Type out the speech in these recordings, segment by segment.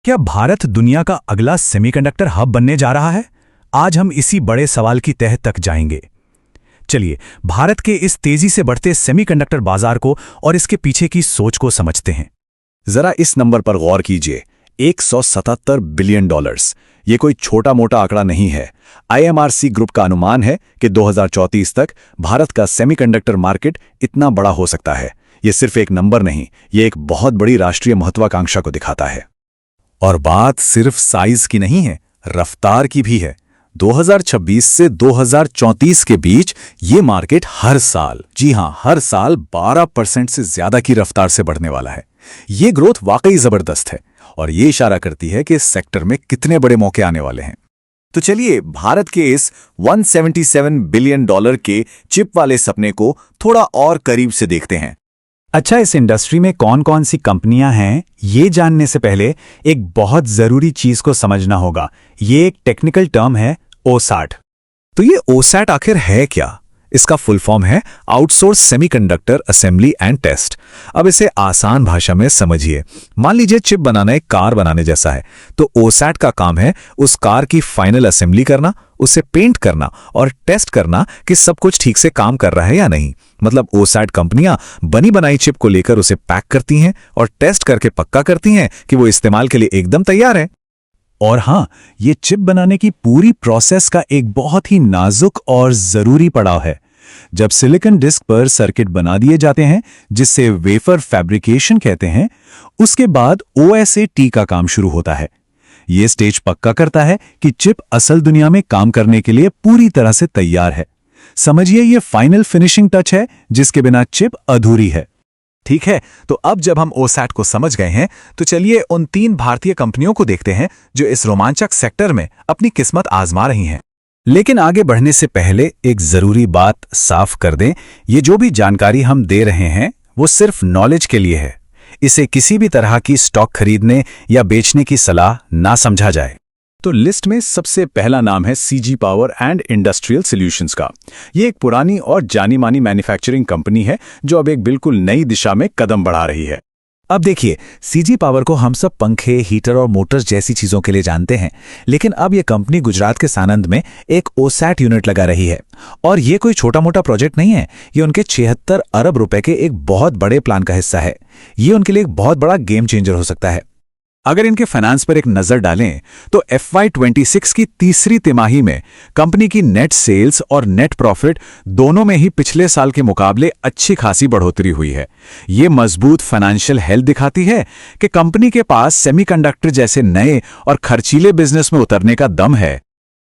क्या भारत दुनिया का अगला सेमीकंडक्टर हब बनने जा रहा है? आज हम इसी बड़े सवाल की तह तक जाएंगे। चलिए, भारत के इस तेजी से बढ़ते सेमीकंडक्टर बाजार को और इसके पीछे की सोच को समझते हैं। जरा इस नंबर पर गौर कीजिए, $177 बिलियन। ये कोई छोटा मोटा आंकड़ा नहीं है। IMRC ग्रुप का अनुमान है कि 2034 तक भारत का सेमीकंडक्टर मार्केट इतना बड़ा हो सकता है। ये सिर्फ एक नंबर नहीं, ये एक बहुत बड़ी राष्ट्रीय महत्वाकांक्षा को दिखाता है। और बात सिर्फ साइज की नहीं है, रफ्तार की भी है। 2026 से 2034 के बीच ये मार्केट हर साल, जी हां, हर साल 12% से ज्यादा की रफ्तार से बढ़ने वाला है। ये ग्रोथ वाकई जबरदस्त है और ये इशारा करती है कि इस सेक्टर में कितने बड़े मौके आने वाले हैं। तो चलिए, भारत के इस $177 बिलियन के चिप वाले सपने को थोड़ा और करीब से देखते हैं। अच्छा, इस इंडस्ट्री में कौन कौन सी कंपनियां हैं, ये जानने से पहले एक बहुत जरूरी चीज को समझना होगा। ये एक टेक्निकल टर्म है, OSAT। तो ये OSAT आखिर है क्या? इसका फुल फॉर्म है outsource semiconductor assembly and test. अब इसे आसान भाषा में समझिए। मान लीजिए चिप बनाना एक कार बनाने जैसा है, तो OSAT का काम है उस कार की फाइनल असेंबली करना, उसे पेंट करना और टेस्ट करना कि सब कुछ ठीक से काम कर रहा है या नहीं। मतलब OSAT कंपनियां बनी बनाई चिप को लेकर उसे पैक करती हैं और टेस्ट करके पक्का करती हैं कि वो इस्तेमाल के लिए एकदम तैयार है। और हाँ, ये चिप बनाने की पूरी प्रोसेस का एक बहुत ही नाजुक और जरूरी पड़ाव है। जब सिलिकॉन डिस्क पर सर्किट बना दिए जाते हैं, जिसे वेफर फैब्रिकेशन कहते हैं, उसके बाद OSAT का काम शुरू होता है। ये स्टेज पक्का करता है कि चिप असल दुनिया में काम करने के लिए पूरी तरह से तैयार है। समझिए, ये फाइनल फिनिशिंग टच है जिसके बिना चिप अधूरी है। ठीक है, तो अब जब हम OSAT को समझ गए हैं, तो चलिए उन 3 भारतीय कंपनियों को देखते हैं जो इस रोमांचक सेक्टर में अपनी किस्मत आजमा रही हैं। लेकिन आगे बढ़ने से पहले एक जरूरी बात साफ कर दें, ये जो भी जानकारी हम दे रहे हैं वो सिर्फ नॉलेज के लिए है। इसे किसी भी तरह की स्टॉक खरीदने या बेचने की सलाह ना समझा जाए। तो लिस्ट में सबसे पहला नाम है CG power and industrial solutions का। ये एक पुरानी और जानी मानी मैन्युफैक्चरिंग कंपनी है जो अब एक बिल्कुल नई दिशा में कदम बढ़ा रही है। अब देखिए, CG पावर को हम सब पंखे, हीटर और मोटर्स जैसी चीजों के लिए जानते हैं, लेकिन अब ये कंपनी गुजरात के सानंद में एक OSAT यूनिट लगा रही है। और ये कोई छोटा मोटा प्रोजेक्ट नहीं है, ये उनके 76 अरब रुपए के एक बहुत बड़े प्लान का हिस्सा है। ये उनके लिए एक बहुत बड़ा गेम चेंजर हो सकता है। अगर इनके फाइनेंस पर एक नजर डालें तो FY26 की तीसरी तिमाही में कंपनी की नेट सेल्स और नेट प्रॉफिट दोनों में ही पिछले साल के मुकाबले अच्छी खासी बढ़ोतरी हुई है। ये मजबूत फाइनेंशियल हेल्थ दिखाती है कि कंपनी के पास सेमीकंडक्टर जैसे नए और खर्चीले बिजनेस में उतरने का दम है।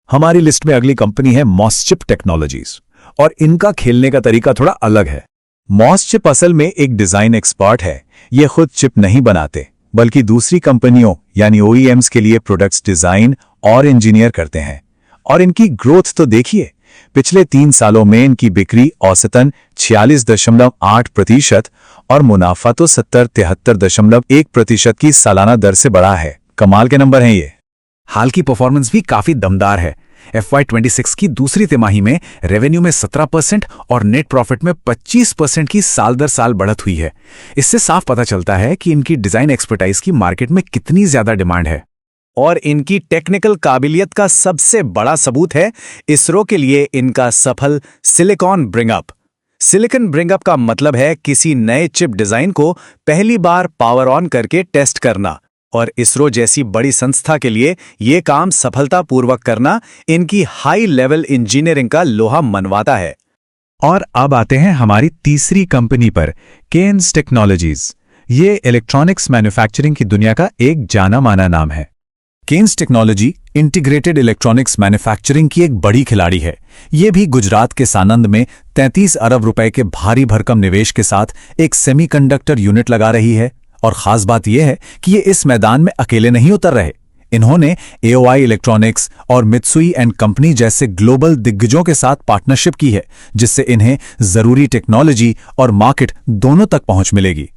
हमारी लिस्ट में अगली कंपनी है मॉसचिप टेक्नोलॉजीज, और इनका खेलने का तरीका थोड़ा अलग है। मॉसचिप असल में एक डिजाइन एक्सपर्ट है। ये खुद चिप नहीं बनाते, बल्कि दूसरी कंपनियों यानी OEMs के लिए प्रोडक्ट्स डिजाइन और इंजीनियर करते हैं। और इनकी ग्रोथ तो देखिए, पिछले 3 सालों में इनकी बिक्री औसतन 46.8% और मुनाफा तो 73.1% की सालाना दर से बढ़ा है। कमाल के नंबर हैं ये। हाल की परफॉर्मेंस भी काफी दमदार है। FY26 की दूसरी तिमाही में रेवेन्यू में 17% और नेट प्रॉफिट में 25% की साल दर साल बढ़त हुई है। इससे साफ पता चलता है कि इनकी डिजाइन एक्सपर्टाइज की मार्केट में कितनी ज्यादा डिमांड है। और इनकी टेक्निकल काबिलियत का सबसे बड़ा सबूत है इसरो के लिए इनका सफल सिलिकॉन ब्रिंगअप। सिलिकॉन ब्रिंगअप का मतलब है किसी नए चिप डिजाइन को पहली बार पावर ऑन करके टेस्ट करना। और इसरो जैसी बड़ी संस्था के लिए यह काम सफलतापूर्वक करना इनकी हाई लेवल इंजीनियरिंग का लोहा मनवाता है। और अब आते हैं हमारी तीसरी कंपनी पर, केन्स टेक्नोलॉजीज। ये इलेक्ट्रॉनिक्स मैन्युफैक्चरिंग की दुनिया का एक जाना माना नाम है। Kaynes technology integrated electronics manufacturing की एक बड़ी खिलाड़ी है। ये भी गुजरात के सानंद में 33 अरब रुपए के भारी भरकम निवेश के साथ एक सेमीकंडक्टर यूनिट लगा रही है। और खास बात यह है कि ये इस मैदान में अकेले नहीं उतर रहे। इन्होंने AOI इलेक्ट्रॉनिक्स और मित्सुई एंड कंपनी जैसे ग्लोबल दिग्गजों के साथ पार्टनरशिप की है, जिससे इन्हें जरूरी टेक्नोलॉजी और मार्केट दोनों तक पहुंच मिलेगी।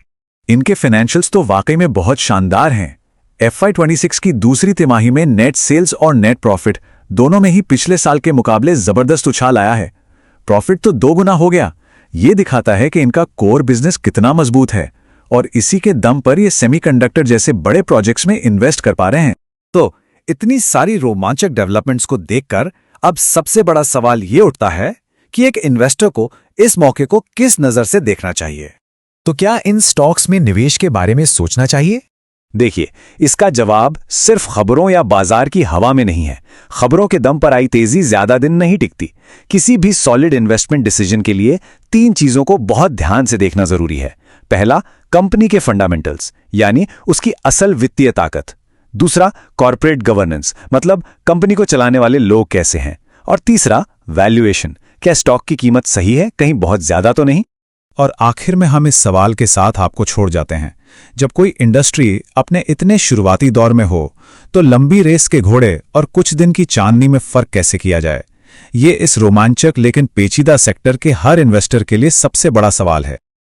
इनके फाइनेंशियल्स तो वाकई में बहुत शानदार हैं। FY26 की दूसरी तिमाही में नेट सेल्स और नेट प्रॉफिट दोनों में ही पिछले साल के मुकाबले जबरदस्त उछाल आया है। प्रॉफिट तो 2 गुना हो गया। ये दिखाता है कि इनका कोर बिजनेस कितना मजबूत है और इसी के दम पर ये सेमीकंडक्टर जैसे बड़े प्रोजेक्ट्स में इन्वेस्ट कर पा रहे हैं। तो इतनी सारी रोमांचक डेवलपमेंट्स को देखकर अब सबसे बड़ा सवाल ये उठता है कि एक इन्वेस्टर को इस मौके को किस नजर से देखना चाहिए। तो क्या इन स्टॉक्स में निवेश के बारे में सोचना चाहिए? देखिए, इसका जवाब सिर्फ खबरों या बाजार की हवा में नहीं है। खबरों के दम पर आई तेजी ज्यादा दिन नहीं टिकती। किसी भी सॉलिड इन्वेस्टमेंट डिसीजन के लिए 3 चीजों को बहुत ध्यान से देखना जरूरी है। पहला, कंपनी के फंडामेंटल्स, यानी उसकी असल वित्तीय ताकत। दूसरा, कॉर्पोरेट गवर्नेंस, मतलब कंपनी को चलाने वाले लोग कैसे हैं। और तीसरा, वैल्यूएशन, क्या स्टॉक की कीमत सही है, कहीं बहुत ज्यादा तो नहीं। और आखिर में हम इस सवाल के साथ आपको छोड़ जाते हैं, जब कोई इंडस्ट्री अपने इतने शुरुआती दौर में हो तो लंबी रेस के घोड़े और कुछ दिन की चांदनी में फर्क कैसे किया जाए, ये इस रोमांचक लेकिन पेचीदा सेक्टर के हर इन्वेस्टर के लिए सबसे बड़ा सवाल है।